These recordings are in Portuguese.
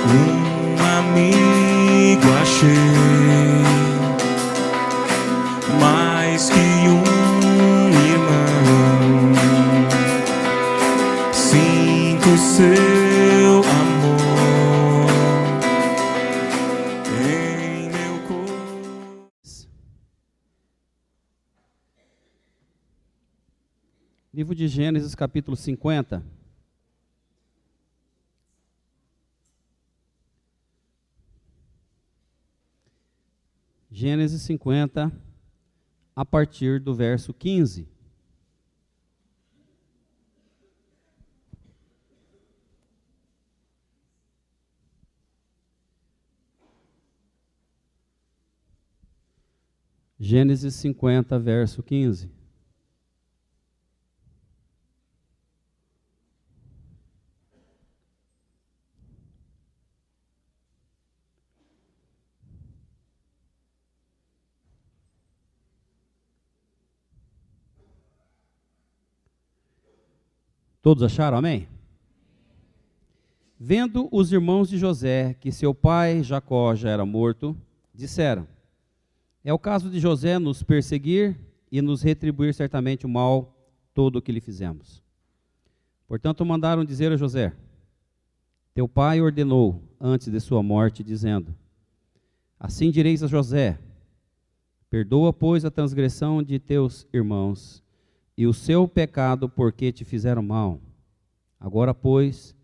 Um amigo achei, mais que um irmão. Sinto seu amor em meu coração. Livro de Gênesis, capítulo 50. Gênesis 50, a partir do verso 15. Gênesis 50, verso 15. Todos acharam? Amém? Vendo os irmãos de José que seu pai Jacó já era morto, disseram: é o caso de José nos perseguir e nos retribuir certamente o mal todo o que lhe fizemos. Portanto, mandaram dizer a José: teu pai ordenou antes de sua morte, dizendo: assim direis a José: perdoa, pois, a transgressão de teus irmãos e o seu pecado, porque te fizeram mal. Agora, pois,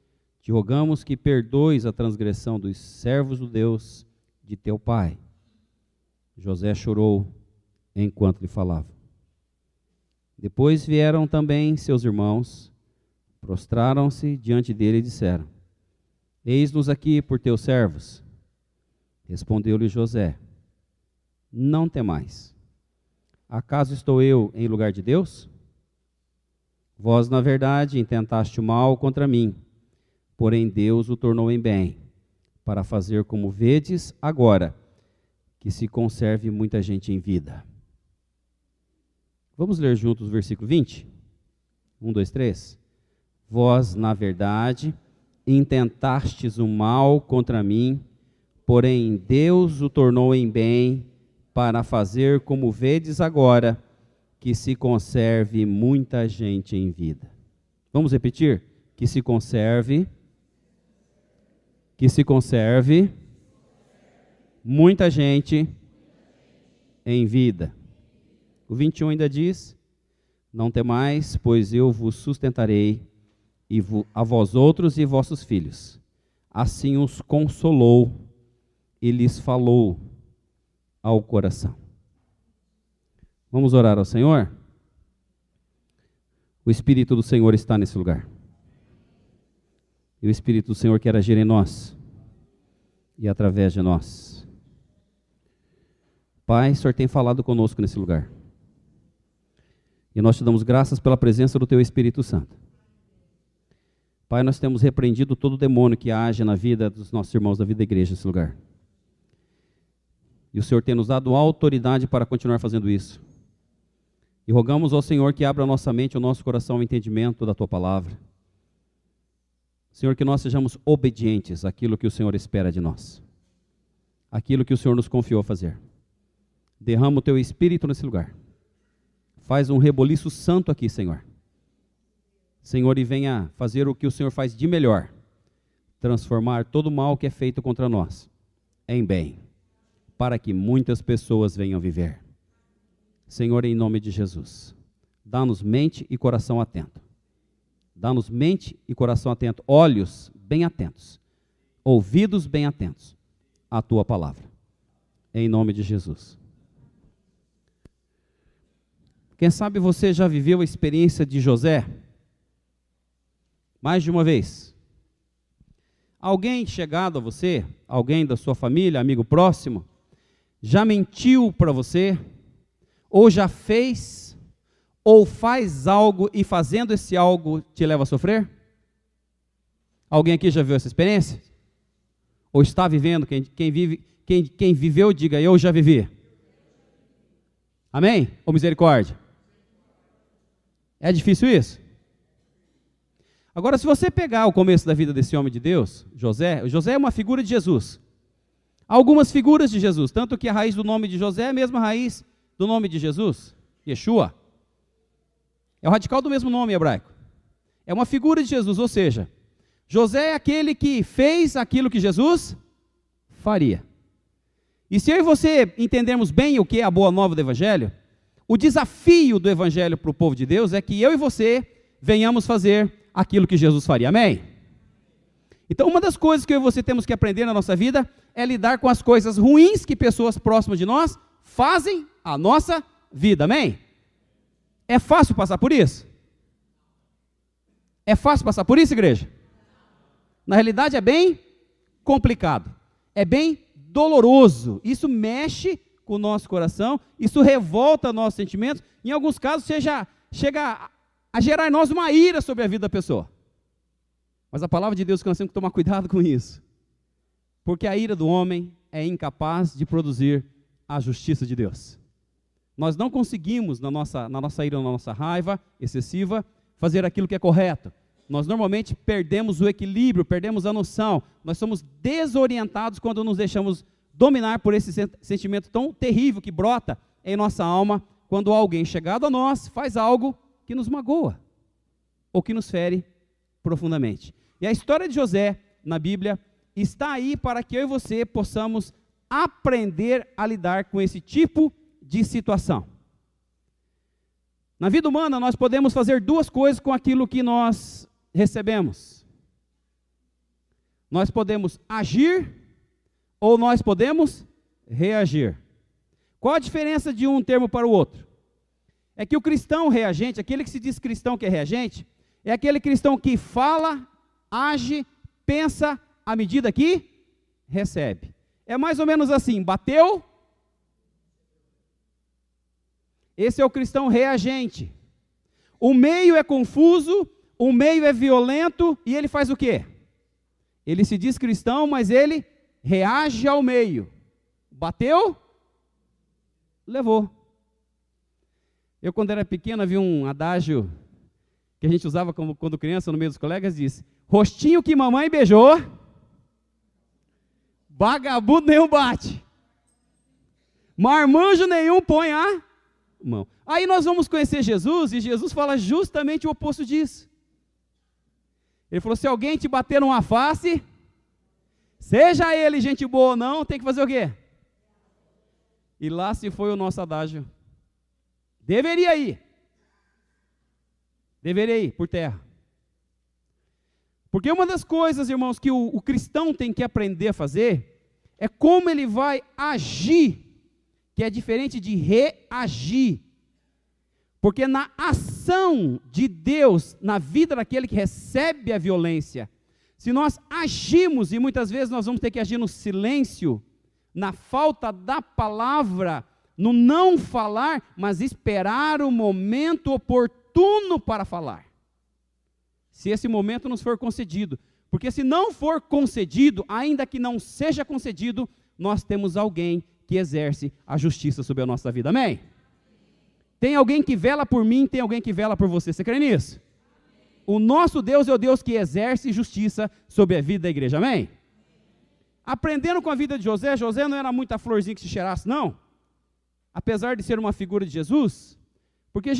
te rogamos que perdoes a transgressão dos servos do Deus de teu pai. José chorou enquanto lhe falava. Depois vieram também seus irmãos, prostraram-se diante dele e disseram: eis-nos aqui por teus servos. Respondeu-lhe José: não temais. Acaso estou eu em lugar de Deus? Vós, na verdade, intentaste o mal contra mim, porém Deus o tornou em bem, para fazer como vedes agora, que se conserve muita gente em vida. Vamos ler juntos o versículo 20? 1, 2, 3. Vós, na verdade, intentastes o mal contra mim, porém Deus o tornou em bem, para fazer como vedes agora, que se conserve muita gente em vida. Vamos repetir? Que se conserve muita gente em vida. O 21 ainda diz: não temais, pois eu vos sustentarei, e a vós outros e vossos filhos. Assim os consolou e lhes falou ao coração. Vamos orar ao Senhor? O Espírito do Senhor está nesse lugar. E o Espírito do Senhor quer agir em nós e através de nós. Pai, o Senhor tem falado conosco nesse lugar. E nós te damos graças pela presença do Teu Espírito Santo. Pai, nós temos repreendido todo demônio que age na vida dos nossos irmãos da vida da igreja nesse lugar. E o Senhor tem nos dado autoridade para continuar fazendo isso. E rogamos ao Senhor que abra a nossa mente, o nosso coração, ao entendimento da Tua palavra. Senhor, que nós sejamos obedientes àquilo que o Senhor espera de nós. Aquilo que o Senhor nos confiou a fazer. Derrama o Teu Espírito nesse lugar. Faz um reboliço santo aqui, Senhor. Senhor, e venha fazer o que o Senhor faz de melhor. Transformar todo o mal que é feito contra nós em bem, para que muitas pessoas venham viver. Senhor, em nome de Jesus, dá-nos mente e coração atento. Dá-nos mente e coração atento, olhos bem atentos, ouvidos bem atentos à Tua palavra. Em nome de Jesus. Quem sabe você já viveu a experiência de José? Mais de uma vez. Alguém chegado a você, alguém da sua família, amigo próximo, já mentiu para você, ou já fez, ou faz algo e fazendo esse algo te leva a sofrer? Alguém aqui já viu essa experiência? Ou está vivendo? Quem viveu, diga: eu já vivi. Amém? Ou misericórdia? É difícil isso? Agora, se você pegar o começo da vida desse homem de Deus, José é uma figura de Jesus. Há algumas figuras de Jesus, tanto que a raiz do nome de José é a mesma raiz do nome de Jesus, Yeshua. É o radical do mesmo nome hebraico. É uma figura de Jesus, ou seja, José é aquele que fez aquilo que Jesus faria. E se eu e você entendermos bem o que é a boa nova do Evangelho, o desafio do Evangelho para o povo de Deus é que eu e você venhamos fazer aquilo que Jesus faria, amém? Então uma das coisas que eu e você temos que aprender na nossa vida é lidar com as coisas ruins que pessoas próximas de nós fazem à nossa vida, amém? É fácil passar por isso? É fácil passar por isso, igreja? Na realidade é bem complicado, é bem doloroso, isso mexe com o nosso coração, isso revolta nossos sentimentos, em alguns casos chega a gerar em nós uma ira sobre a vida da pessoa. Mas a palavra de Deus que nós temos que tomar cuidado com isso, porque a ira do homem é incapaz de produzir a justiça de Deus. Nós não conseguimos, na nossa ira, na nossa raiva excessiva, fazer aquilo que é correto. Nós normalmente perdemos o equilíbrio, perdemos a noção, nós somos desorientados quando nos deixamos dominar por esse sentimento tão terrível que brota em nossa alma, quando alguém chegado a nós faz algo que nos magoa, ou que nos fere profundamente. E a história de José, na Bíblia, está aí para que eu e você possamos aprender a lidar com esse tipo de situação. Na vida humana, nós podemos fazer duas coisas com aquilo que nós recebemos. Nós podemos agir ou nós podemos reagir. Qual a diferença de um termo para o outro? É que o cristão reagente, aquele que se diz cristão que é reagente, é aquele cristão que fala, age, pensa à medida que recebe. É mais ou menos assim, bateu. Esse é o cristão reagente. O meio é confuso, o meio é violento, e ele faz o quê? Ele se diz cristão, mas ele reage ao meio. Bateu, levou. Eu, quando era pequeno, havia um adágio que a gente usava quando criança, no meio dos colegas, disse: rostinho que mamãe beijou, vagabundo nenhum bate, marmanjo nenhum põe a mão. Aí nós vamos conhecer Jesus, e Jesus fala justamente o oposto disso. Ele falou: se alguém te bater numa face, seja ele gente boa ou não, tem que fazer o quê? E lá se foi o nosso adágio. Deveria ir por terra. Porque uma das coisas, irmãos, que o cristão tem que aprender a fazer, é como ele vai agir, que é diferente de reagir. Porque na ação de Deus, na vida daquele que recebe a violência, se nós agimos, e muitas vezes nós vamos ter que agir no silêncio, na falta da palavra, no não falar, mas esperar o momento oportuno para falar. Se esse momento nos for concedido. Porque se não for concedido, ainda que não seja concedido, nós temos alguém que exerce a justiça sobre a nossa vida. Amém? Tem alguém que vela por mim, tem alguém que vela por você. Você crê nisso? O nosso Deus é o Deus que exerce justiça sobre a vida da igreja. Amém? Aprendendo com a vida de José, José não era muita florzinha que se cheirasse, não. Apesar de ser uma figura de Jesus, porque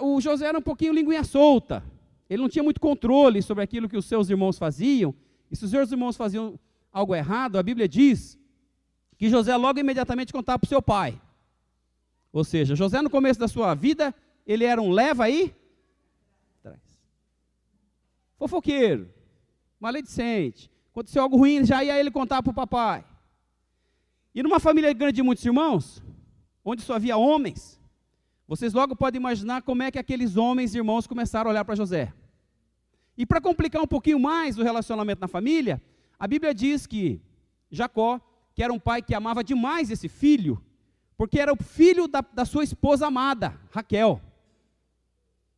o José era um pouquinho linguinha solta. Ele não tinha muito controle sobre aquilo que os seus irmãos faziam. E se os seus irmãos faziam algo errado, a Bíblia diz que José logo imediatamente contava para o seu pai. Ou seja, José no começo da sua vida, ele era um leva aí, fofoqueiro, maledicente. Aconteceu algo ruim, já ia ele contar para o papai. E numa família grande de muitos irmãos, onde só havia homens, vocês logo podem imaginar como é que aqueles homens irmãos começaram a olhar para José. E para complicar um pouquinho mais o relacionamento na família, a Bíblia diz que Jacó, que era um pai que amava demais esse filho, porque era o filho da sua esposa amada, Raquel.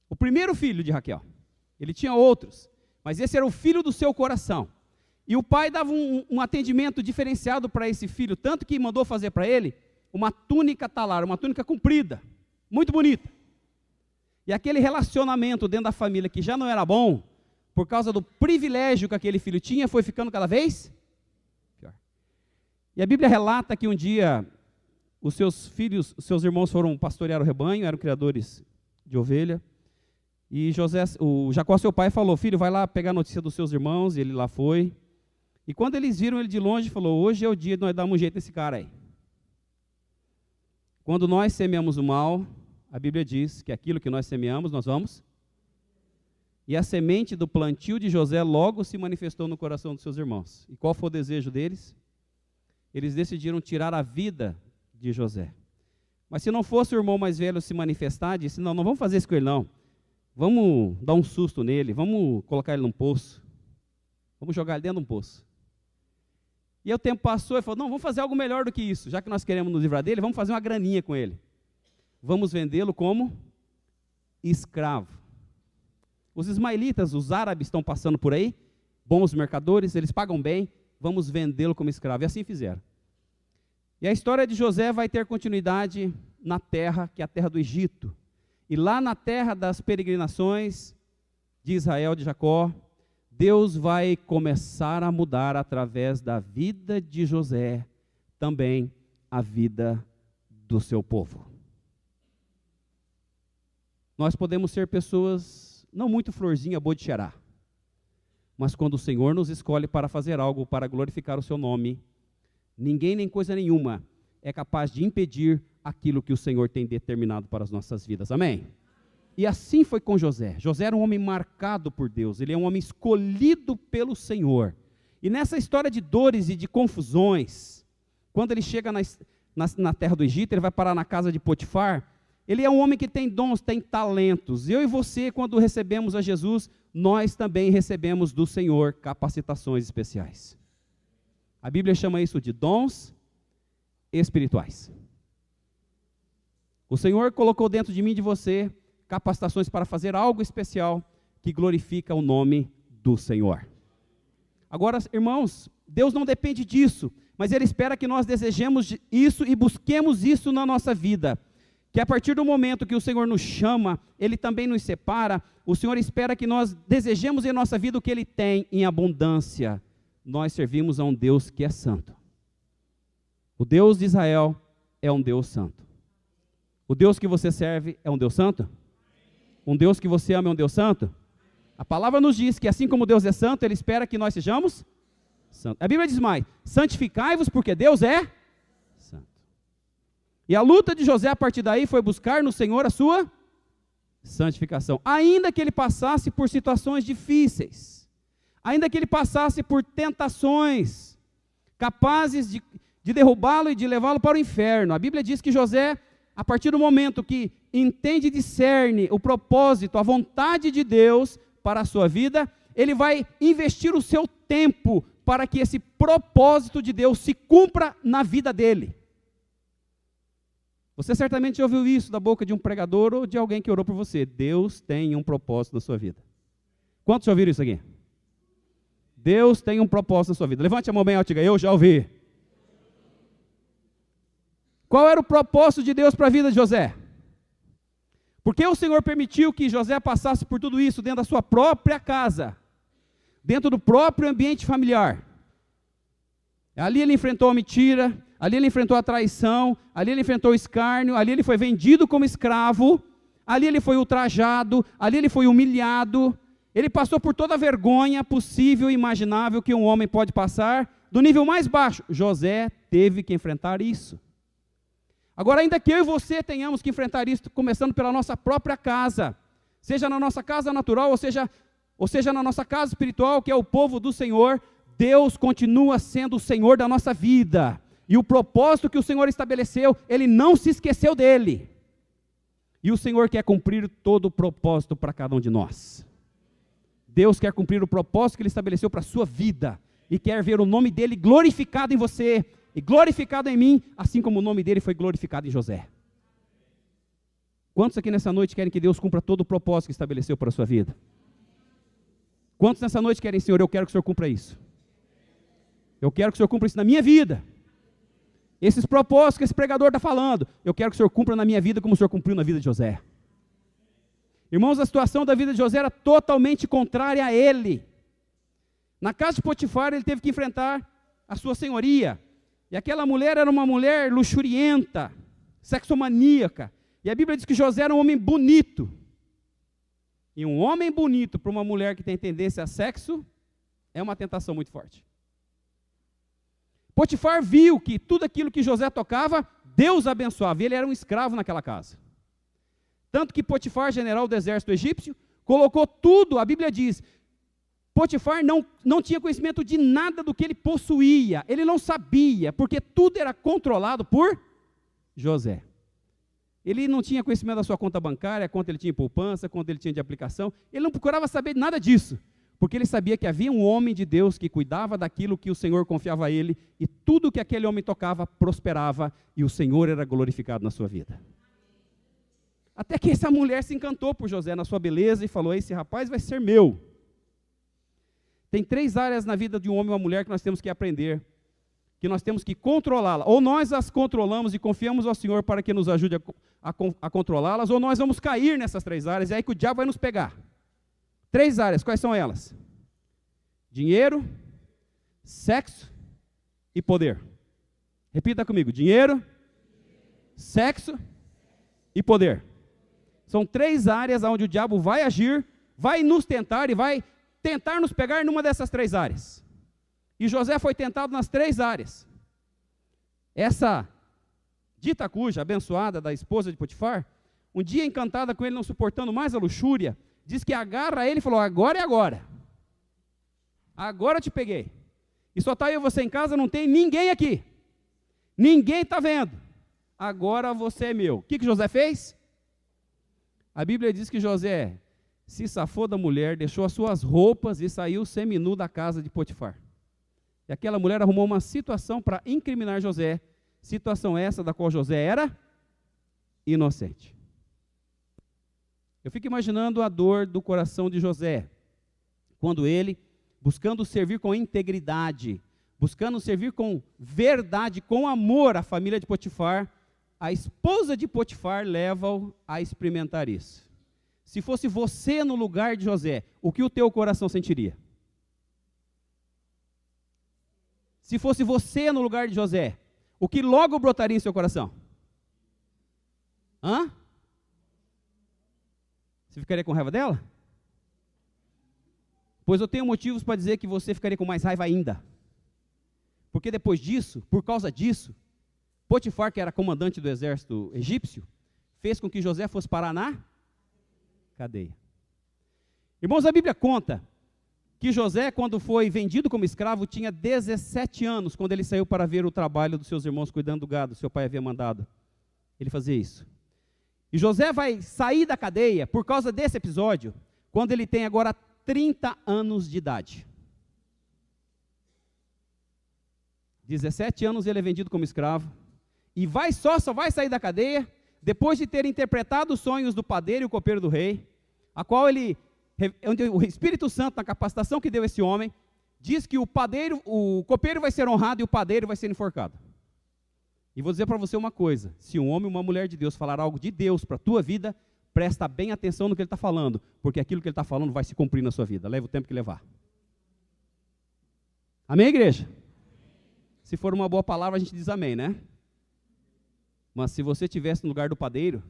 O primeiro filho de Raquel. Ele tinha outros, mas esse era o filho do seu coração. E o pai dava um atendimento diferenciado para esse filho, tanto que mandou fazer para ele uma túnica talar, uma túnica comprida, muito bonita. E aquele relacionamento dentro da família que já não era bom, por causa do privilégio que aquele filho tinha, foi ficando cada vez pior. E a Bíblia relata que um dia os seus filhos, os seus irmãos foram pastorear o rebanho, eram criadores de ovelha, e Jacó, seu pai, falou: filho, vai lá pegar a notícia dos seus irmãos, e ele lá foi. E quando eles viram ele de longe, falou: hoje é o dia de nós darmos um jeito nesse cara aí. Quando nós semeamos o mal, a Bíblia diz que aquilo que nós semeamos, nós vamos. E a semente do plantio de José logo se manifestou no coração dos seus irmãos. E qual foi o desejo deles? Eles decidiram tirar a vida de José. Mas se não fosse o irmão mais velho se manifestar, disse: não vamos fazer isso com ele não. Vamos dar um susto nele, vamos colocar ele num poço. Vamos jogar ele dentro de um poço. E aí o tempo passou e falou: não, vamos fazer algo melhor do que isso. Já que nós queremos nos livrar dele, vamos fazer uma graninha com ele. Vamos vendê-lo como escravo. Os ismaelitas, os árabes estão passando por aí, bons mercadores, eles pagam bem, vamos vendê-lo como escravo. E assim fizeram. E a história de José vai ter continuidade na terra, que é a terra do Egito. E lá na terra das peregrinações de Israel, de Jacó, Deus vai começar a mudar através da vida de José, também a vida do seu povo. Nós podemos ser pessoas não muito florzinha, boa de cheirar, mas quando o Senhor nos escolhe para fazer algo para glorificar o seu nome, ninguém nem coisa nenhuma é capaz de impedir aquilo que o Senhor tem determinado para as nossas vidas. Amém? E assim foi com José. José era um homem marcado por Deus, ele é um homem escolhido pelo Senhor. E nessa história de dores e de confusões, quando ele chega na terra do Egito, ele vai parar na casa de Potifar. Ele é um homem que tem dons, tem talentos. Eu e você, quando recebemos a Jesus, nós também recebemos do Senhor capacitações especiais. A Bíblia chama isso de dons espirituais. O Senhor colocou dentro de mim e de você capacitações para fazer algo especial que glorifica o nome do Senhor. Agora, irmãos, Deus não depende disso, mas Ele espera que nós desejemos isso e busquemos isso na nossa vida. Que a partir do momento que o Senhor nos chama, Ele também nos separa, o Senhor espera que nós desejemos em nossa vida o que Ele tem em abundância. Nós servimos a um Deus que é santo. O Deus de Israel é um Deus santo. O Deus que você serve é um Deus santo? Um Deus que você ama é um Deus santo? A palavra nos diz que assim como Deus é santo, Ele espera que nós sejamos santos. A Bíblia diz mais: santificai-vos porque Deus é santo. E a luta de José a partir daí foi buscar no Senhor a sua santificação. Ainda que ele passasse por situações difíceis, ainda que ele passasse por tentações capazes de derrubá-lo e de levá-lo para o inferno. A Bíblia diz que José, a partir do momento que entende e discerne o propósito, a vontade de Deus para a sua vida, ele vai investir o seu tempo para que esse propósito de Deus se cumpra na vida dele. Você certamente já ouviu isso da boca de um pregador ou de alguém que orou por você. Deus tem um propósito na sua vida. Quantos já ouviram isso aqui? Deus tem um propósito na sua vida. Levante a mão bem alta e diga: eu já ouvi. Qual era o propósito de Deus para a vida de José? Porque o Senhor permitiu que José passasse por tudo isso dentro da sua própria casa, dentro do próprio ambiente familiar. Ali ele enfrentou a mentira, ali ele enfrentou a traição, ali ele enfrentou o escárnio, ali ele foi vendido como escravo, ali ele foi ultrajado, ali ele foi humilhado, ele passou por toda a vergonha possível e imaginável que um homem pode passar, do nível mais baixo. José teve que enfrentar isso. Agora, ainda que eu e você tenhamos que enfrentar isso, começando pela nossa própria casa, seja na nossa casa natural, ou seja na nossa casa espiritual, que é o povo do Senhor, Deus continua sendo o Senhor da nossa vida. E o propósito que o Senhor estabeleceu, Ele não se esqueceu dele. E o Senhor quer cumprir todo o propósito para cada um de nós. Deus quer cumprir o propósito que Ele estabeleceu para a sua vida. E quer ver o nome dEle glorificado em você e glorificado em mim, assim como o nome dEle foi glorificado em José. Quantos aqui nessa noite querem que Deus cumpra todo o propósito que estabeleceu para a sua vida? Quantos nessa noite querem: Senhor, eu quero que o Senhor cumpra isso. Eu quero que o Senhor cumpra isso na minha vida. Esses propósitos que esse pregador está falando, eu quero que o Senhor cumpra na minha vida como o Senhor cumpriu na vida de José. Irmãos, a situação da vida de José era totalmente contrária a ele. Na casa de Potifar, ele teve que enfrentar a sua senhoria. E aquela mulher era uma mulher luxurienta, sexomaníaca. E a Bíblia diz que José era um homem bonito. E um homem bonito para uma mulher que tem tendência a sexo é uma tentação muito forte. Potifar viu que tudo aquilo que José tocava, Deus abençoava. E ele era um escravo naquela casa. Tanto que Potifar, general do exército egípcio, colocou tudo, a Bíblia diz, Potifar não tinha conhecimento de nada do que ele possuía, ele não sabia, porque tudo era controlado por José. Ele não tinha conhecimento da sua conta bancária, quanto ele tinha em poupança, quanto ele tinha de aplicação, ele não procurava saber nada disso, porque ele sabia que havia um homem de Deus que cuidava daquilo que o Senhor confiava a ele, e tudo que aquele homem tocava prosperava, e o Senhor era glorificado na sua vida. Até que essa mulher se encantou por José na sua beleza e falou, esse rapaz vai ser meu. Tem 3 áreas na vida de um homem ou uma mulher que nós temos que aprender, que nós temos que controlá-la. Ou nós as controlamos e confiamos ao Senhor para que nos ajude a controlá-las, ou nós vamos cair nessas 3 áreas, e aí que o diabo vai nos pegar. 3 áreas, quais são elas? Dinheiro, sexo e poder. Repita comigo, dinheiro, sexo e poder. São 3 áreas onde o diabo vai agir, vai nos tentar e vai tentar nos pegar numa dessas 3 áreas. E José foi tentado nas 3 áreas. Essa dita cuja, abençoada da esposa de Potifar, um dia encantada com ele, não suportando mais a luxúria, diz que agarra ele e falou, agora é agora. Agora eu te peguei. E só está eu e você em casa, não tem ninguém aqui. Ninguém está vendo. Agora você é meu. O que José fez? A Bíblia diz que José se safou da mulher, deixou as suas roupas e saiu seminu da casa de Potifar. E aquela mulher arrumou uma situação para incriminar José, situação essa da qual José era inocente. Eu fico imaginando a dor do coração de José, quando ele, buscando servir com integridade, buscando servir com verdade, com amor à família de Potifar, a esposa de Potifar leva-o a experimentar isso. Se fosse você no lugar de José, o que o teu coração sentiria? Se fosse você no lugar de José, o que logo brotaria em seu coração? Hã? Você ficaria com raiva dela? Pois eu tenho motivos para dizer que você ficaria com mais raiva ainda. Porque depois disso, por causa disso, Potifar, que era comandante do exército egípcio, fez com que José fosse parar na cadeia. Irmãos, a Bíblia conta que José, quando foi vendido como escravo, tinha 17 anos, quando ele saiu para ver o trabalho dos seus irmãos cuidando do gado, seu pai havia mandado ele fazer isso. E José vai sair da cadeia por causa desse episódio, quando ele tem agora 30 anos de idade. 17 anos ele é vendido como escravo, e só vai sair da cadeia depois de ter interpretado os sonhos do padeiro e o copeiro do rei, a qual onde o Espírito Santo, na capacitação que deu a esse homem, diz que o copeiro vai ser honrado e o padeiro vai ser enforcado. E vou dizer para você uma coisa, se um homem ou uma mulher de Deus falar algo de Deus para a tua vida, presta bem atenção no que ele está falando, porque aquilo que ele está falando vai se cumprir na sua vida, leva o tempo que levar. Amém, igreja? Se for uma boa palavra, a gente diz amém, né? Mas se você estivesse no lugar do padeiro,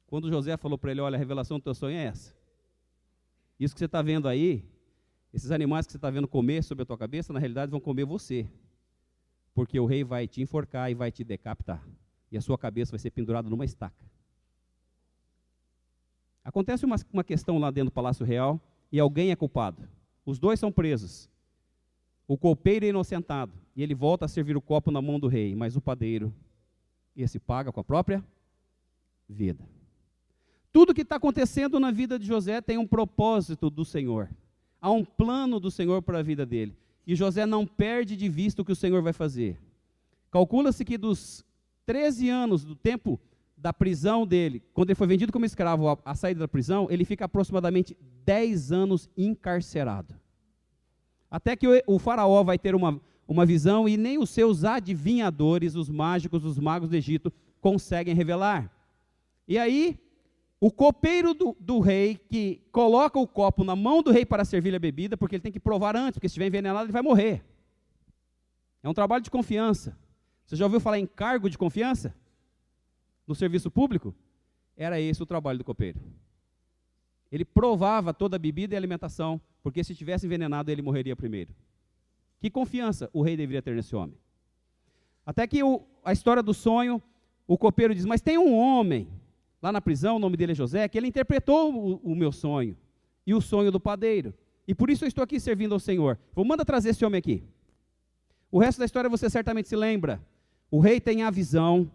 quando José falou para ele, olha, a revelação do teu sonho é essa. Isso que você está vendo aí, esses animais que você está vendo comer sobre a tua cabeça, na realidade vão comer você. Porque o rei vai te enforcar e vai te decapitar. E a sua cabeça vai ser pendurada numa estaca. Acontece uma questão lá dentro do Palácio Real e alguém é culpado. Os dois são presos. O copeiro é inocentado e ele volta a servir o copo na mão do rei, mas o padeiro, esse paga com a própria vida. Tudo que está acontecendo na vida de José tem um propósito do Senhor. Há um plano do Senhor para a vida dele. E José não perde de vista o que o Senhor vai fazer. Calcula-se que dos 13 anos do tempo da prisão dele, quando ele foi vendido como escravo à saída da prisão, ele fica aproximadamente 10 anos encarcerado. Até que o faraó vai ter uma visão e nem os seus adivinhadores, os mágicos, os magos do Egito, conseguem revelar. E aí, O copeiro do rei, que coloca o copo na mão do rei para servir a bebida, porque ele tem que provar antes, porque se estiver envenenado ele vai morrer. É um trabalho de confiança. Você já ouviu falar em cargo de confiança? No serviço público? Era esse o trabalho do copeiro. Ele provava toda a bebida e alimentação, porque se tivesse envenenado ele morreria primeiro. Que confiança o rei deveria ter nesse homem? Até que a história do sonho, o copeiro diz, mas tem um homem lá na prisão, o nome dele é José, que ele interpretou o meu sonho e o sonho do padeiro. E por isso eu estou aqui servindo ao Senhor. Manda trazer esse homem aqui. O resto da história você certamente se lembra. O rei tem a visão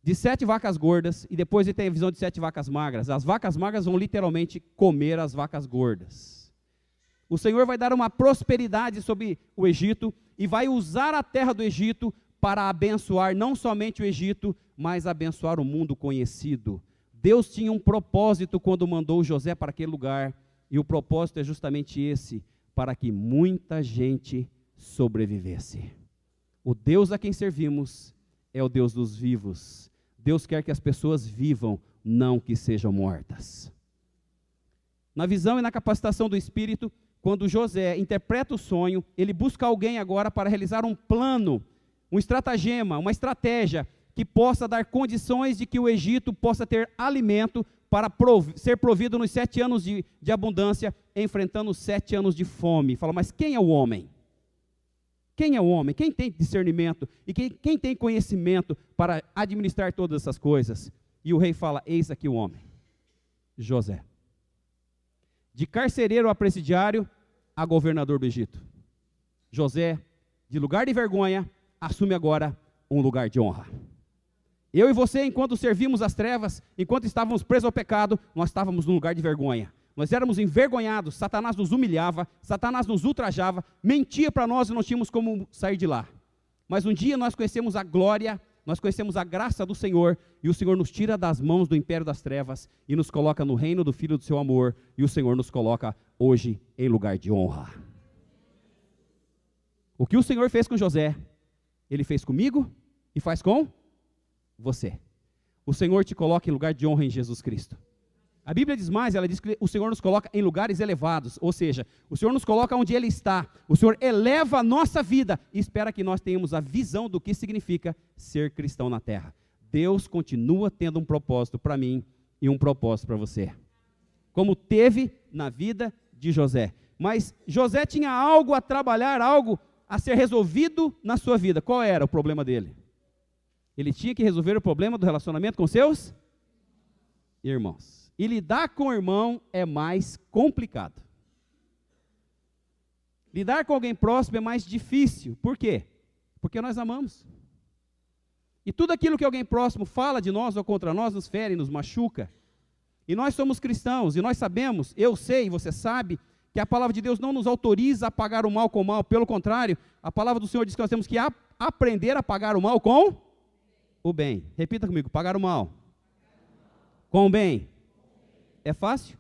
de 7 vacas gordas e depois ele tem a visão de 7 vacas magras. As vacas magras vão literalmente comer as vacas gordas. O Senhor vai dar uma prosperidade sobre o Egito e vai usar a terra do Egito para abençoar não somente o Egito, mas abençoar o mundo conhecido. Deus tinha um propósito quando mandou José para aquele lugar, e o propósito é justamente esse, para que muita gente sobrevivesse. O Deus a quem servimos é o Deus dos vivos. Deus quer que as pessoas vivam, não que sejam mortas. Na visão e na capacitação do Espírito, quando José interpreta o sonho, ele busca alguém agora para realizar um plano, um estratagema, uma estratégia que possa dar condições de que o Egito possa ter alimento para ser provido nos 7 anos de abundância, enfrentando os 7 anos de fome. Fala, mas quem é o homem? Quem é o homem? Quem tem discernimento? E quem tem conhecimento para administrar todas essas coisas? E o rei fala, eis aqui o homem, José. De carcereiro a presidiário, a governador do Egito. José, de lugar de vergonha, assume agora um lugar de honra. Eu e você, enquanto servimos as trevas, enquanto estávamos presos ao pecado, nós estávamos num lugar de vergonha. Nós éramos envergonhados, Satanás nos humilhava, Satanás nos ultrajava, mentia para nós e não tínhamos como sair de lá. Mas um dia nós conhecemos a glória, nós conhecemos a graça do Senhor, e o Senhor nos tira das mãos do império das trevas e nos coloca no reino do Filho do seu amor, e o Senhor nos coloca hoje em lugar de honra. O que o Senhor fez com José, Ele fez comigo e faz com você. O Senhor te coloca em lugar de honra em Jesus Cristo. A Bíblia diz mais, ela diz que o Senhor nos coloca em lugares elevados, ou seja, o Senhor nos coloca onde Ele está, o Senhor eleva a nossa vida e espera que nós tenhamos a visão do que significa ser cristão na terra. Deus continua tendo um propósito para mim e um propósito para você, como teve na vida de José. Mas José tinha algo a trabalhar, algo a ser resolvido na sua vida. Qual era o problema dele? Ele tinha que resolver o problema do relacionamento com seus irmãos. E lidar com o irmão é mais complicado. Lidar com alguém próximo é mais difícil. Por quê? Porque nós amamos. E tudo aquilo que alguém próximo fala de nós ou contra nós nos fere, nos machuca. E nós somos cristãos, e nós sabemos, eu sei, você sabe, que a palavra de Deus não nos autoriza a pagar o mal com o mal. Pelo contrário, a palavra do Senhor diz que nós temos que aprender a pagar o mal com o bem. Repita comigo, pagar o mal com o bem. É fácil?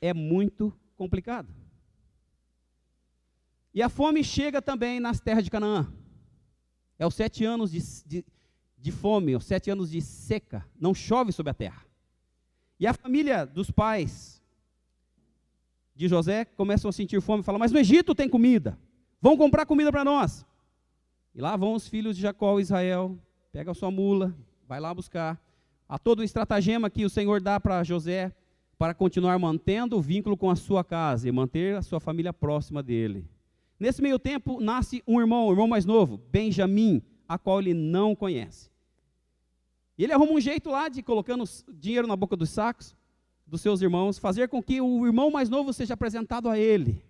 É muito complicado. E a fome chega também nas terras de Canaã. É os 7 anos de fome, os 7 anos de seca. Não chove sobre a terra. E a família dos pais de José começam a sentir fome e falam, mas no Egito tem comida. Vão comprar comida para nós. E lá vão os filhos de Jacó e Israel, pega a sua mula, vai lá buscar. Há todo o estratagema que o Senhor dá para José, para continuar mantendo o vínculo com a sua casa e manter a sua família próxima dele. Nesse meio tempo, nasce um irmão, o irmão mais novo, Benjamim, a qual ele não conhece. E ele arruma um jeito lá de, colocando dinheiro na boca dos sacos dos seus irmãos, fazer com que o irmão mais novo seja apresentado a ele.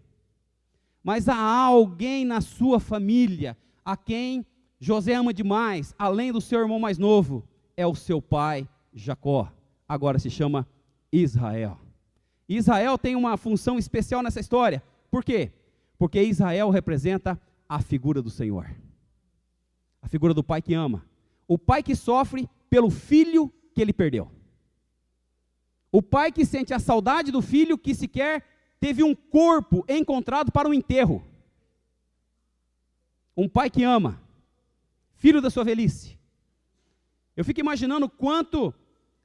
Mas há alguém na sua família a quem José ama demais, além do seu irmão mais novo, é o seu pai Jacó, agora se chama Israel. Israel tem uma função especial nessa história. Por quê? Porque Israel representa a figura do Senhor, a figura do pai que ama, o pai que sofre pelo filho que ele perdeu, o pai que sente a saudade do filho que sequer teve um corpo encontrado para um enterro, um pai que ama, filho da sua velhice. Eu fico imaginando quanto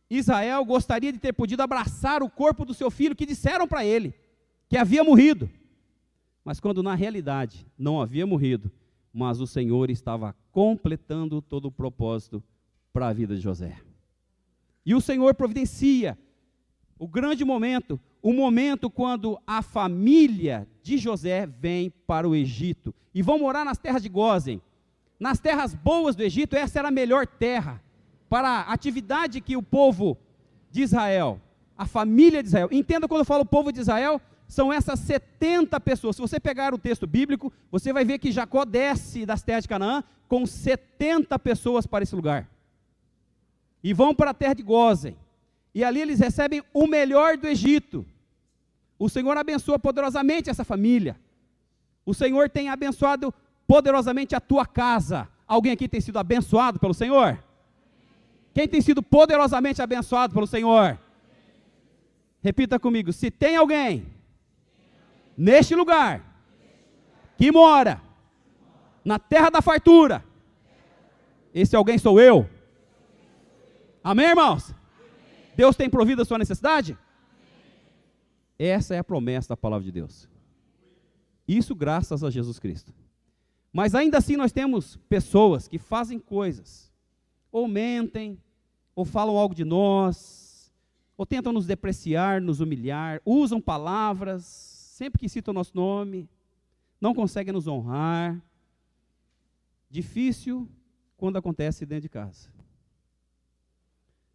Israel gostaria de ter podido abraçar o corpo do seu filho, que disseram para ele que havia morrido. Mas quando na realidade não havia morrido, mas o Senhor estava completando todo o propósito para a vida de José. E o Senhor providencia o grande momento, o momento quando a família de José vem para o Egito e vão morar nas terras de Gósen. Nas terras boas do Egito, essa era a melhor terra para a atividade que o povo de Israel, a família de Israel, entenda quando eu falo povo de Israel, são essas 70 pessoas. Se você pegar o texto bíblico, você vai ver que Jacó desce das terras de Canaã com 70 pessoas para esse lugar. E vão para a terra de Gósen. E ali eles recebem o melhor do Egito. O Senhor abençoa poderosamente essa família. O Senhor tem abençoado poderosamente a tua casa. Alguém aqui tem sido abençoado pelo Senhor? Quem tem sido poderosamente abençoado pelo Senhor? Repita comigo, se tem alguém neste lugar que mora na terra da fartura, esse alguém sou eu. Amém, irmãos? Deus tem provido a sua necessidade? Essa é a promessa da palavra de Deus. Isso graças a Jesus Cristo. Mas ainda assim nós temos pessoas que fazem coisas, ou mentem, ou falam algo de nós, ou tentam nos depreciar, nos humilhar, usam palavras, sempre que citam o nosso nome, não conseguem nos honrar. Difícil quando acontece dentro de casa.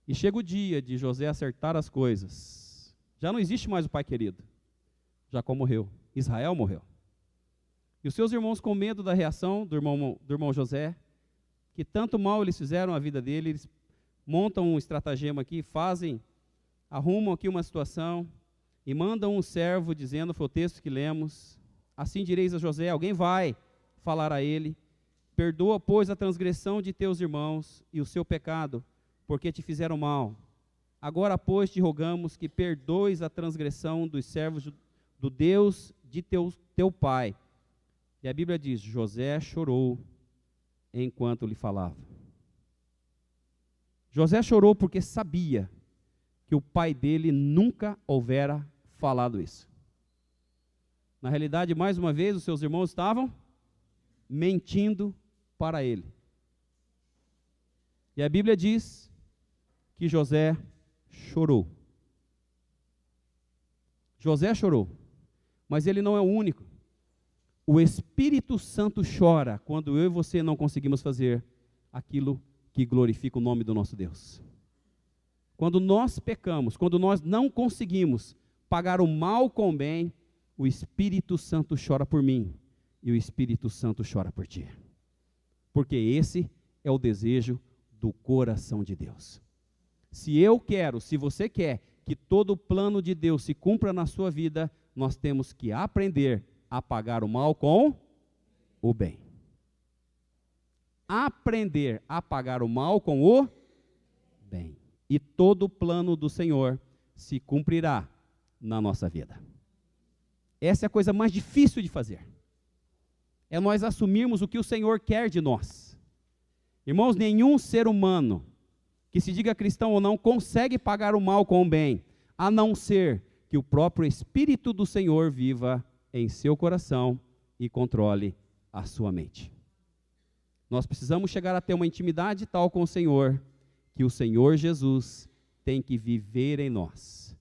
E chega o dia de José acertar as coisas. Já não existe mais o pai querido. Jacó morreu. Israel morreu. E os seus irmãos, com medo da reação do irmão José, que tanto mal eles fizeram à vida dele, eles montam um estratagema aqui, arrumam aqui uma situação e mandam um servo dizendo, foi o texto que lemos, assim direis a José, alguém vai falar a ele, perdoa, pois, a transgressão de teus irmãos e o seu pecado, porque te fizeram mal. Agora, pois, te rogamos que perdoes a transgressão dos servos do Deus de teu pai. E a Bíblia diz, José chorou enquanto lhe falava. José chorou porque sabia que o pai dele nunca houvera falado isso. Na realidade, mais uma vez, os seus irmãos estavam mentindo para ele. E a Bíblia diz que José chorou. José chorou, mas ele não é o único. O Espírito Santo chora quando eu e você não conseguimos fazer aquilo que glorifica o nome do nosso Deus. Quando nós pecamos, quando nós não conseguimos pagar o mal com o bem, o Espírito Santo chora por mim e o Espírito Santo chora por ti. Porque esse é o desejo do coração de Deus. Se eu quero, se você quer que todo o plano de Deus se cumpra na sua vida, nós temos que aprender a pagar o mal com o bem. Aprender a pagar o mal com o bem. E todo o plano do Senhor se cumprirá na nossa vida. Essa é a coisa mais difícil de fazer. É nós assumirmos o que o Senhor quer de nós. Irmãos, nenhum ser humano que se diga cristão ou não consegue pagar o mal com o bem, a não ser que o próprio Espírito do Senhor viva em seu coração e controle a sua mente. Nós precisamos chegar a ter uma intimidade tal com o Senhor, que o Senhor Jesus tem que viver em nós.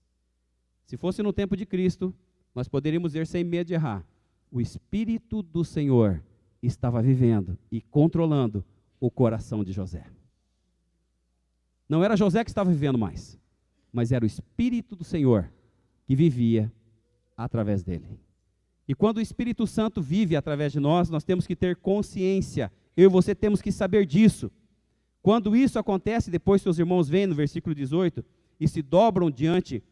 Se fosse no tempo de Cristo, nós poderíamos dizer sem medo de errar, o Espírito do Senhor estava vivendo e controlando o coração de José. Não era José que estava vivendo mais, mas era o Espírito do Senhor que vivia através dele. E quando o Espírito Santo vive através de nós, nós temos que ter consciência, eu e você temos que saber disso. Quando isso acontece, depois seus irmãos vêm no versículo 18, e se dobram diante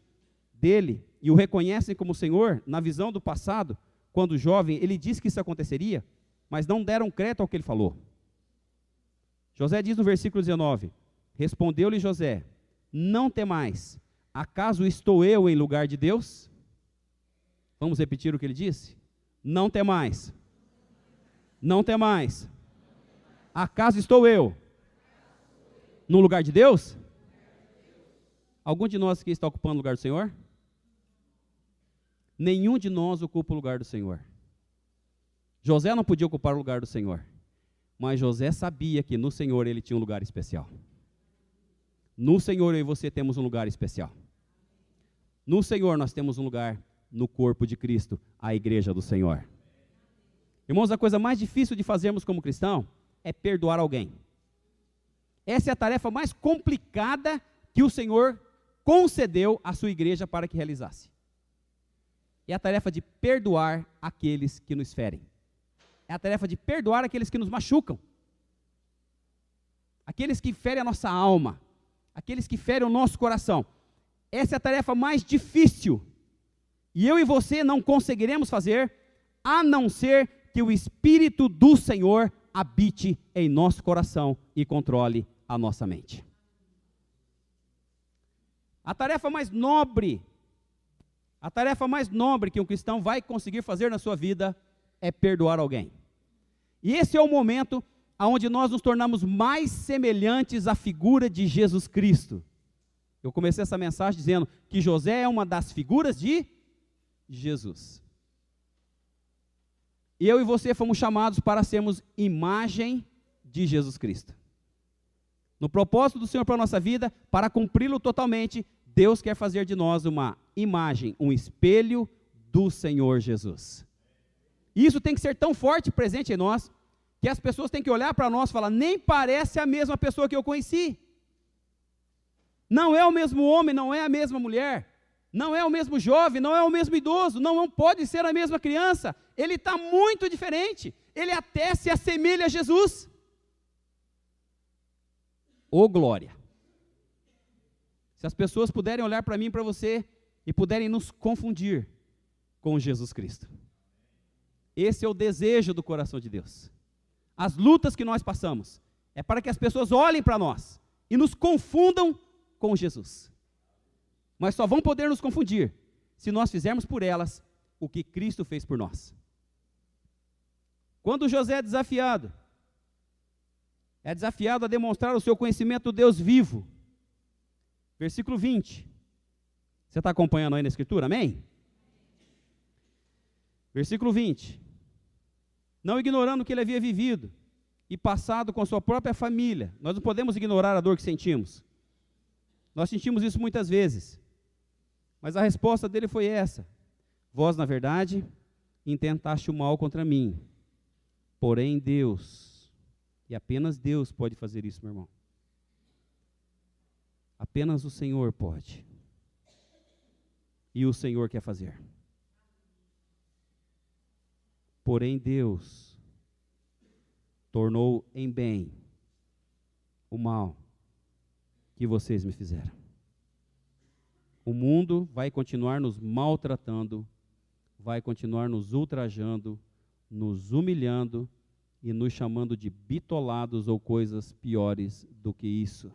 dele, e o reconhecem como Senhor, na visão do passado, quando jovem, ele disse que isso aconteceria, mas não deram crédito ao que ele falou. José diz no versículo 19, respondeu-lhe José, não temais, acaso estou eu em lugar de Deus? Vamos repetir o que ele disse? Não temais. Não temais. Acaso estou eu No lugar de Deus? Algum de nós aqui está ocupando o lugar do Senhor? Nenhum de nós ocupa o lugar do Senhor. José não podia ocupar o lugar do Senhor, mas José sabia que no Senhor ele tinha um lugar especial. No Senhor eu e você temos um lugar especial. No Senhor nós temos um lugar no corpo de Cristo, a igreja do Senhor. Irmãos, a coisa mais difícil de fazermos como cristão é perdoar alguém. Essa é a tarefa mais complicada que o Senhor concedeu à sua igreja para que realizasse. É a tarefa de perdoar aqueles que nos ferem. É a tarefa de perdoar aqueles que nos machucam. Aqueles que ferem a nossa alma. Aqueles que ferem o nosso coração. Essa é a tarefa mais difícil. E eu e você não conseguiremos fazer, a não ser que o Espírito do Senhor habite em nosso coração e controle a nossa mente. A tarefa mais nobre que um cristão vai conseguir fazer na sua vida é perdoar alguém. E esse é o momento onde nós nos tornamos mais semelhantes à figura de Jesus Cristo. Eu comecei essa mensagem dizendo que José é uma das figuras de Jesus. Eu e você fomos chamados para sermos imagem de Jesus Cristo. No propósito do Senhor para a nossa vida, para cumpri-lo totalmente, Deus quer fazer de nós uma imagem, um espelho do Senhor Jesus. E isso tem que ser tão forte e presente em nós, que as pessoas têm que olhar para nós e falar, nem parece a mesma pessoa que eu conheci. Não é o mesmo homem, não é a mesma mulher, não é o mesmo jovem, não é o mesmo idoso, não pode ser a mesma criança, ele está muito diferente, ele até se assemelha a Jesus. Ô glória! Se as pessoas puderem olhar para mim e para você, e puderem nos confundir com Jesus Cristo. Esse é o desejo do coração de Deus. As lutas que nós passamos, é para que as pessoas olhem para nós, e nos confundam com Jesus. Mas só vão poder nos confundir, se nós fizermos por elas o que Cristo fez por nós. Quando José é desafiado a demonstrar o seu conhecimento do Deus vivo. Versículo 20. Você está acompanhando aí na escritura, amém? Versículo 20. Não ignorando o que ele havia vivido e passado com a sua própria família. Nós não podemos ignorar a dor que sentimos. Nós sentimos isso muitas vezes. Mas a resposta dele foi essa. Vós, na verdade, intentaste o mal contra mim. Porém, Deus, e apenas Deus pode fazer isso, meu irmão. Apenas o Senhor pode. E o Senhor quer fazer. Porém, Deus tornou em bem o mal que vocês me fizeram. O mundo vai continuar nos maltratando, vai continuar nos ultrajando, nos humilhando e nos chamando de bitolados ou coisas piores do que isso.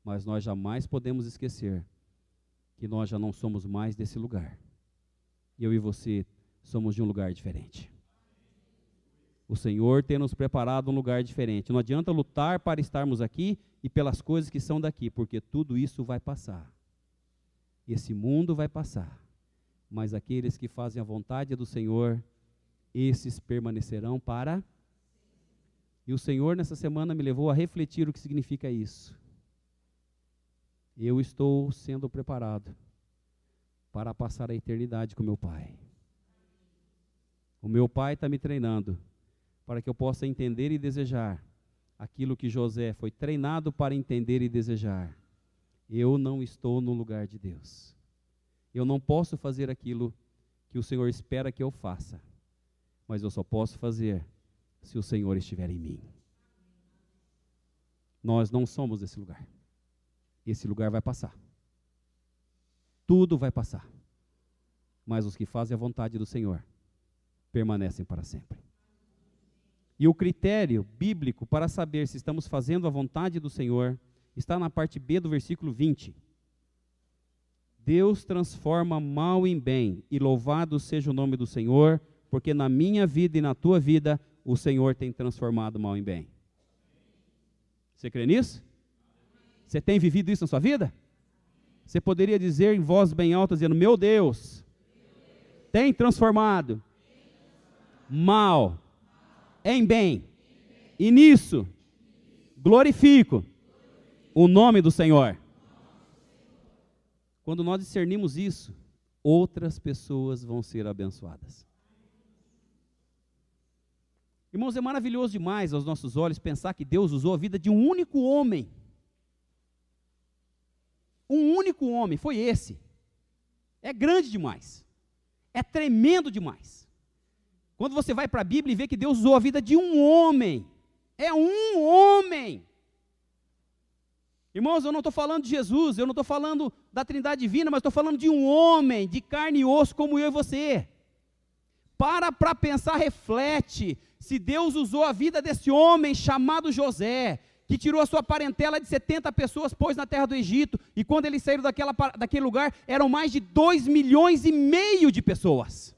Mas nós jamais podemos esquecer que nós já não somos mais desse lugar. Eu e você somos de um lugar diferente. O Senhor tem nos preparado um lugar diferente. Não adianta lutar para estarmos aqui e pelas coisas que são daqui, porque tudo isso vai passar. Esse mundo vai passar. Mas aqueles que fazem a vontade do Senhor, esses permanecerão para... E o Senhor nessa semana me levou a refletir o que significa isso. Eu estou sendo preparado para passar a eternidade com meu Pai. O meu Pai está me treinando para que eu possa entender e desejar aquilo que José foi treinado para entender e desejar. Eu não estou no lugar de Deus. Eu não posso fazer aquilo que o Senhor espera que eu faça, mas eu só posso fazer se o Senhor estiver em mim. Nós não somos desse lugar. Esse lugar vai passar. Tudo vai passar. Mas os que fazem a vontade do Senhor permanecem para sempre. E o critério bíblico para saber se estamos fazendo a vontade do Senhor está na parte B do versículo 20. Deus transforma mal em bem, e louvado seja o nome do Senhor, porque na minha vida e na tua vida, o Senhor tem transformado mal em bem. Você crê nisso? Você tem vivido isso na sua vida? Você poderia dizer em voz bem alta, dizendo: meu Deus, tem transformado mal em bem, e nisso glorifico o nome do Senhor. Quando nós discernimos isso, outras pessoas vão ser abençoadas. Irmãos, é maravilhoso demais aos nossos olhos pensar que Deus usou a vida de um único homem. Um único homem, foi esse. É grande demais. É tremendo demais. Quando você vai para a Bíblia e vê que Deus usou a vida de um homem. É um homem. Irmãos, eu não estou falando de Jesus, eu não estou falando da Trindade Divina, mas estou falando de um homem, de carne e osso como eu e você. Para pensar, reflete, se Deus usou a vida desse homem chamado José, que tirou a sua parentela de 70 pessoas, pôs na terra do Egito, e quando eles saíram daquele lugar, eram mais de 2,5 milhões de pessoas.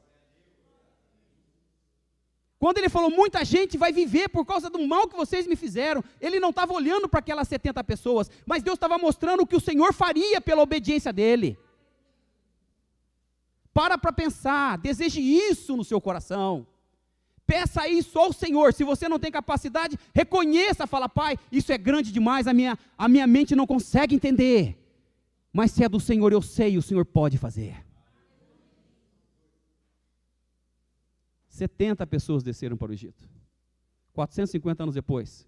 Quando ele falou, muita gente vai viver por causa do mal que vocês me fizeram, ele não estava olhando para aquelas 70 pessoas, mas Deus estava mostrando o que o Senhor faria pela obediência dele. Para pensar, deseje isso no seu coração. Peça isso ao Senhor. Se você não tem capacidade, reconheça, fala: Pai, isso é grande demais, a minha mente não consegue entender. Mas se é do Senhor, eu sei, o Senhor pode fazer. 70 pessoas desceram para o Egito. 450 anos depois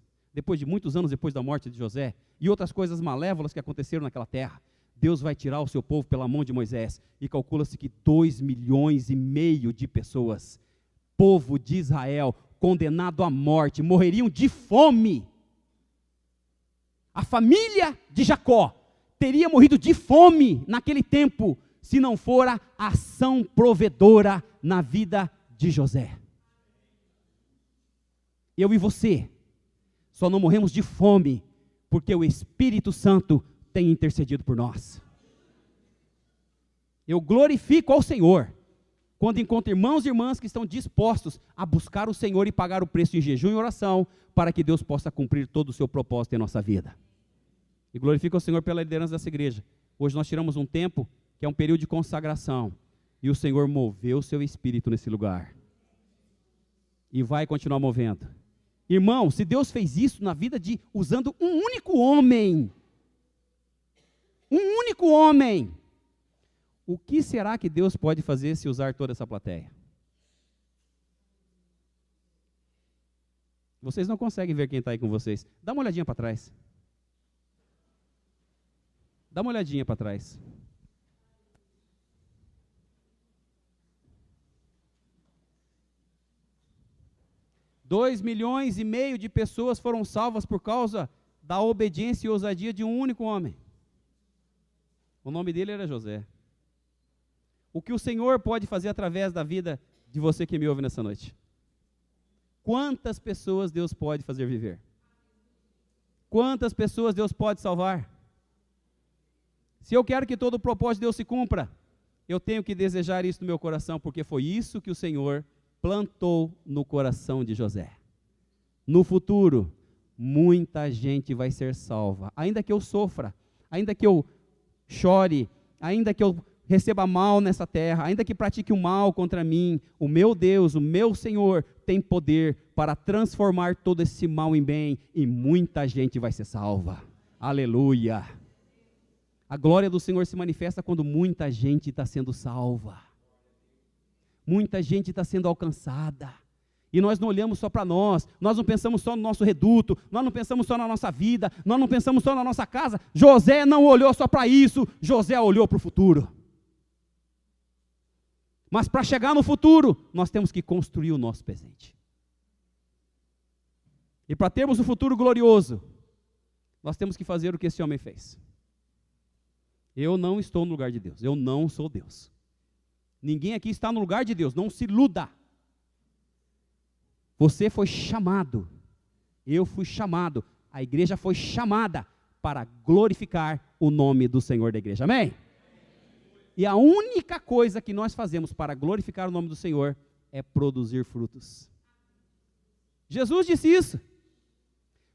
de muitos anos depois da morte de José, e outras coisas malévolas que aconteceram naquela terra, Deus vai tirar o seu povo pela mão de Moisés, e calcula-se que 2,5 milhões de pessoas, povo de Israel, condenado à morte, morreriam de fome. A família de Jacó teria morrido de fome naquele tempo, se não fora a ação provedora na vida de José. Eu e você só não morremos de fome porque o Espírito Santo tem intercedido por nós. Eu glorifico ao Senhor quando encontro irmãos e irmãs que estão dispostos a buscar o Senhor e pagar o preço em jejum e oração, para que Deus possa cumprir todo o seu propósito em nossa vida. E glorifico ao Senhor pela liderança dessa igreja. Hoje nós tiramos um tempo que é um período de consagração, e o Senhor moveu o seu Espírito nesse lugar, e vai continuar movendo. Irmão, se Deus fez isso na vida usando um único homem, o que será que Deus pode fazer se usar toda essa plateia? Vocês não conseguem ver quem está aí com vocês. Dá uma olhadinha para trás. Dá uma olhadinha para trás. Dois 2,5 milhões de pessoas foram salvas por causa da obediência e ousadia de um único homem. O nome dele era José. O que o Senhor pode fazer através da vida de você que me ouve nessa noite? Quantas pessoas Deus pode fazer viver? Quantas pessoas Deus pode salvar? Se eu quero que todo o propósito de Deus se cumpra, eu tenho que desejar isso no meu coração, porque foi isso que o Senhor plantou no coração de José. No futuro, muita gente vai ser salva, ainda que eu sofra, ainda que eu chore, ainda que eu receba mal nessa terra, ainda que pratique o mal contra mim, o meu Deus, o meu Senhor, tem poder para transformar todo esse mal em bem, e muita gente vai ser salva. Aleluia! A glória do Senhor se manifesta quando muita gente está sendo salva. Muita gente está sendo alcançada. E nós não olhamos só para nós não pensamos só no nosso reduto, nós não pensamos só na nossa vida, nós não pensamos só na nossa casa. José não olhou só para isso, José olhou para o futuro. Mas para chegar no futuro, nós temos que construir o nosso presente. E para termos um futuro glorioso, nós temos que fazer o que esse homem fez. Eu não estou no lugar de Deus, eu não sou Deus. Ninguém aqui está no lugar de Deus, não se iluda. Você foi chamado, eu fui chamado, a igreja foi chamada para glorificar o nome do Senhor da igreja, amém? E a única coisa que nós fazemos para glorificar o nome do Senhor é produzir frutos. Jesus disse isso.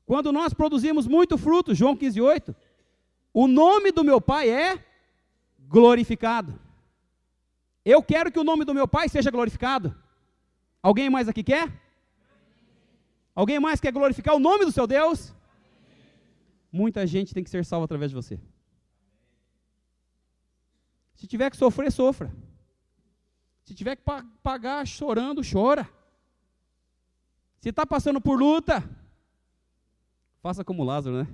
Quando nós produzimos muito fruto, João 15:8, O nome do meu Pai é glorificado. Eu quero que o nome do meu Pai seja glorificado. Alguém mais aqui quer? Alguém mais quer glorificar o nome do seu Deus? Muita gente tem que ser salva através de você. Se tiver que sofrer, sofra. Se tiver que pagar chorando, chora. Se está passando por luta, faça como Lázaro, né?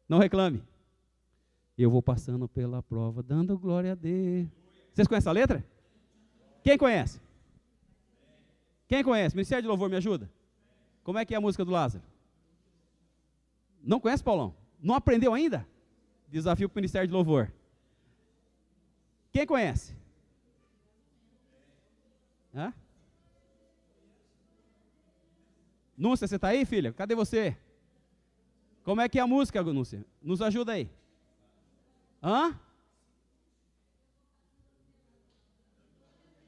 Não reclame. Eu vou passando pela prova, dando glória a Deus. Vocês conhecem a letra? Quem conhece? Quem conhece? Ministério de Louvor, me ajuda? Como é que é a música do Lázaro? Não conhece, Paulão? Não aprendeu ainda? Desafio para o Ministério de Louvor. Quem conhece? Hã? Núcia, você está aí, filha? Cadê você? Como é que é a música, Núcia? Nos ajuda aí. Hã?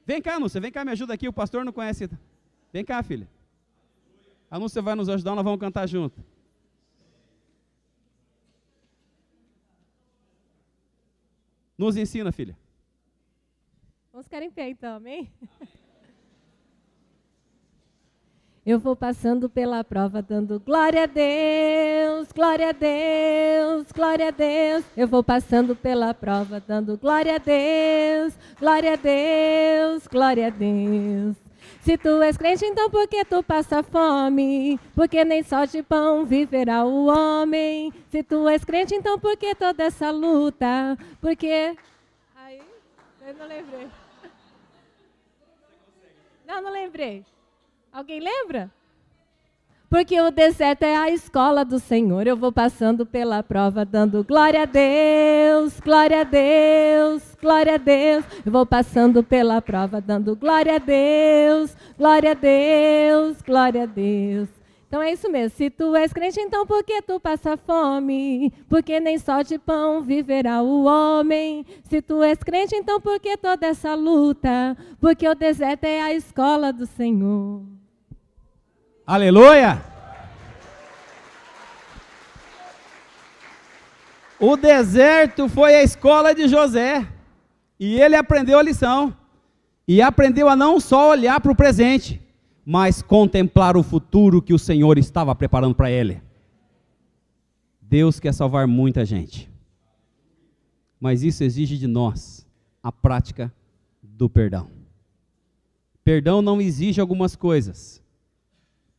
Vem cá, Núcia, vem cá, me ajuda aqui, o pastor não conhece. Vem cá, filha. A Núcia vai nos ajudar, nós vamos cantar junto. Nos ensina, filha. Vamos ficar em pé então, amém? Eu vou passando pela prova dando glória a Deus, glória a Deus, glória a Deus. Eu vou passando pela prova dando glória a Deus, glória a Deus, glória a Deus. Se tu és crente, então por que tu passa fome? Porque nem só de pão viverá o homem. Se tu és crente, então por que toda essa luta? Porque... Aí, eu não lembrei. Não lembrei. Alguém lembra? Porque o deserto é a escola do Senhor. Eu vou passando pela prova dando glória a Deus, glória a Deus, glória a Deus. Eu vou passando pela prova dando glória a Deus, glória a Deus, glória a Deus. Então é isso mesmo. Se tu és crente, então por que tu passa fome? Porque nem só de pão viverá o homem. Se tu és crente, então por que toda essa luta? Porque o deserto é a escola do Senhor. Aleluia! O deserto foi a escola de José. E ele aprendeu a lição. E aprendeu a não só olhar para o presente, mas contemplar o futuro que o Senhor estava preparando para ele. Deus quer salvar muita gente. Mas isso exige de nós a prática do perdão. Perdão não exige algumas coisas.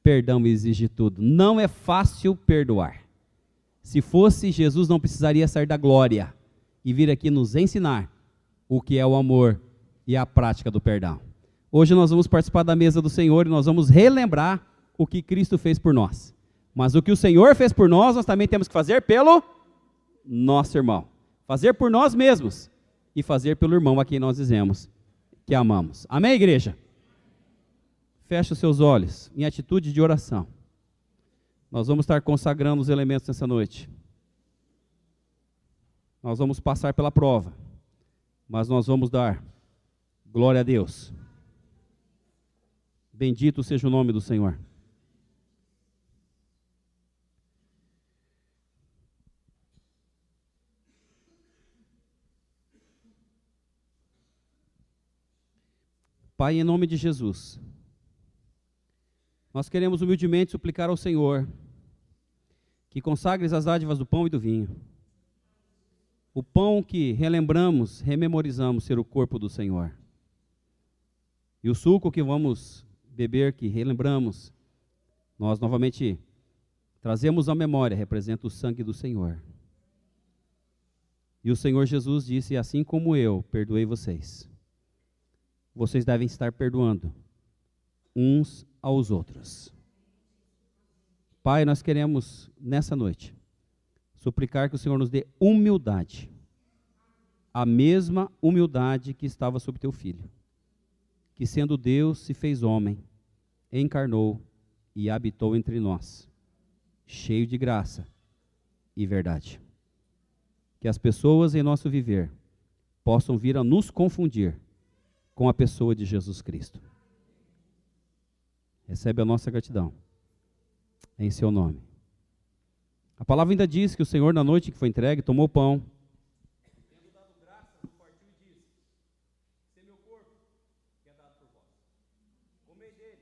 Perdão exige tudo. Não é fácil perdoar. Se fosse, Jesus não precisaria sair da glória e vir aqui nos ensinar o que é o amor e a prática do perdão. Hoje nós vamos participar da mesa do Senhor e nós vamos relembrar o que Cristo fez por nós. Mas o que o Senhor fez por nós, nós também temos que fazer pelo nosso irmão. Fazer por nós mesmos e fazer pelo irmão a quem nós dizemos que amamos. Amém, igreja? Feche os seus olhos em atitude de oração. Nós vamos estar consagrando os elementos nessa noite. Nós vamos passar pela prova, mas nós vamos dar glória a Deus. Bendito seja o nome do Senhor. Pai, em nome de Jesus, nós queremos humildemente suplicar ao Senhor que consagres as dádivas do pão e do vinho. O pão que relembramos, rememorizamos ser o corpo do Senhor. E o suco que vamos beber, que relembramos, nós novamente trazemos à memória, representa o sangue do Senhor. E o Senhor Jesus disse, assim como eu perdoei vocês, vocês devem estar perdoando uns aos outros. Pai, nós queremos, nessa noite, suplicar que o Senhor nos dê humildade, a mesma humildade que estava sobre teu Filho, que sendo Deus se fez homem, encarnou e habitou entre nós, cheio de graça e verdade. Que as pessoas em nosso viver possam vir a nos confundir com a pessoa de Jesus Cristo. Recebe a nossa gratidão, em seu nome. A palavra ainda diz que o Senhor, na noite que foi entregue, tomou o pão. Tendo dado graças, o partiu e disse: esse é meu corpo, que é dado por vós. Comei dele,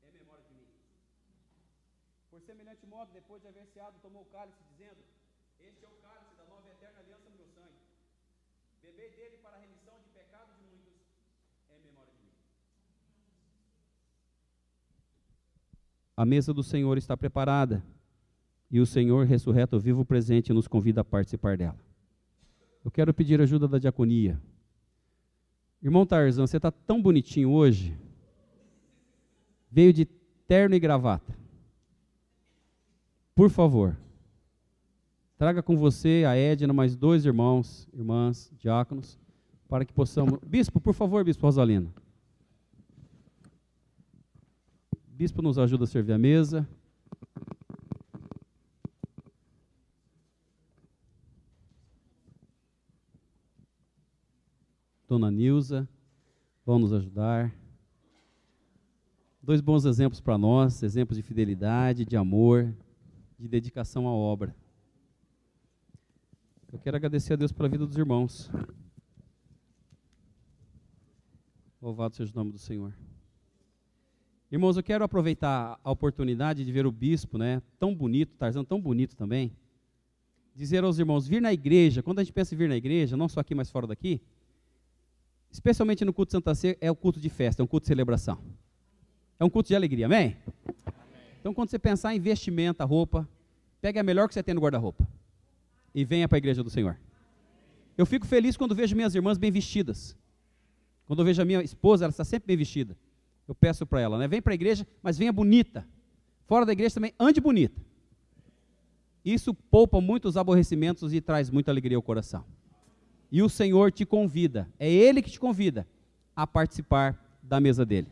é memória de mim. Por semelhante modo, depois de haver ceado, tomou o cálice, dizendo: este é o cálice da nova e eterna aliança no meu sangue. Bebei dele para a remissão de pecados de muitos, é memória de mim. A mesa do Senhor está preparada, e o Senhor ressurreto, vivo presente, nos convida a participar dela. Eu quero pedir ajuda da diaconia. Irmão Tarzan, você está tão bonitinho hoje. Veio de terno e gravata. Por favor, traga com você a Edna, mais 2 irmãos, irmãs, diáconos, para que possamos... Bispo, por favor, Bispo Rosalina. Bispo nos ajuda a servir a mesa. Dona Nilza, vão nos ajudar. 2 bons exemplos para nós, exemplos de fidelidade, de amor, de dedicação à obra. Eu quero agradecer a Deus pela vida dos irmãos. Louvado seja o nome do Senhor. Irmãos, eu quero aproveitar a oportunidade de ver o bispo, né, tão bonito, Tarzan tão bonito também, dizer aos irmãos, vir na igreja, quando a gente pensa em vir na igreja, não só aqui, mas fora daqui, especialmente no culto de Santa Ceia, é o culto de festa, é um culto de celebração. É um culto de alegria, amém? Então, quando você pensar em vestimenta, roupa, pegue a melhor que você tem no guarda-roupa e venha para a igreja do Senhor. Eu fico feliz quando vejo minhas irmãs bem vestidas. Quando eu vejo a minha esposa, ela está sempre bem vestida. Eu peço para ela, né? Vem para a igreja, mas venha bonita. Fora da igreja também, ande bonita. Isso poupa muitos aborrecimentos e traz muita alegria ao coração. E o Senhor te convida, é Ele que te convida a participar da mesa dele.